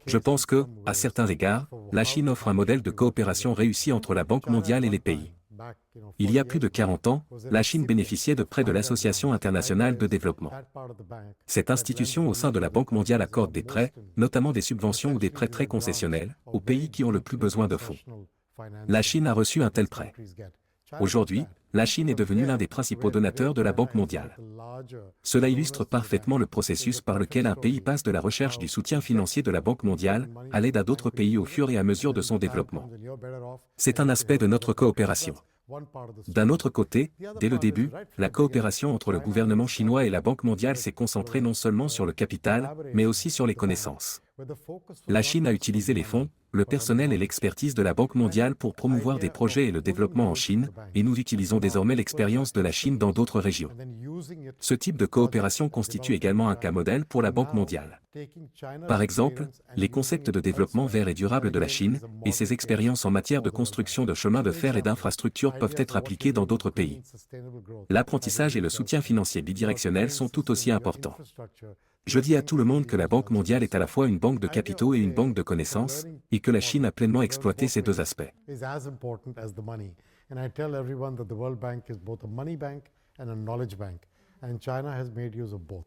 Je pense que, à certains égards, la Chine offre un modèle de coopération réussi entre la Banque mondiale et les pays. Il y a plus de 40 ans, la Chine bénéficiait de prêts de l'Association internationale de développement. Cette institution au sein de la Banque mondiale accorde des prêts, notamment des subventions ou des prêts très concessionnels, aux pays qui ont le plus besoin de fonds. La Chine a reçu un tel prêt. Aujourd'hui, la Chine est devenue l'un des principaux donateurs de la Banque mondiale. Cela illustre parfaitement le processus par lequel un pays passe de la recherche du soutien financier de la Banque mondiale à l'aide à d'autres pays au fur et à mesure de son développement. C'est un aspect de notre coopération. D'un autre côté, dès le début, la coopération entre le gouvernement chinois et la Banque mondiale s'est concentrée non seulement sur le capital, mais aussi sur les connaissances. La Chine a utilisé les fonds, le personnel et l'expertise de la Banque mondiale pour promouvoir des projets et le développement en Chine, et nous utilisons désormais l'expérience de la Chine dans d'autres régions. Ce type de coopération constitue également un cas modèle pour la Banque mondiale. Par exemple, les concepts de développement vert et durable de la Chine, et ses expériences en matière de construction de chemins de fer et d'infrastructures peuvent être appliquées dans d'autres pays. L'apprentissage et le soutien financier bidirectionnel sont tout aussi importants. Je dis à tout le monde que la Banque mondiale est à la fois une banque de capitaux et une banque de connaissances, et que la Chine a pleinement exploité ces deux aspects. And China has made use of both.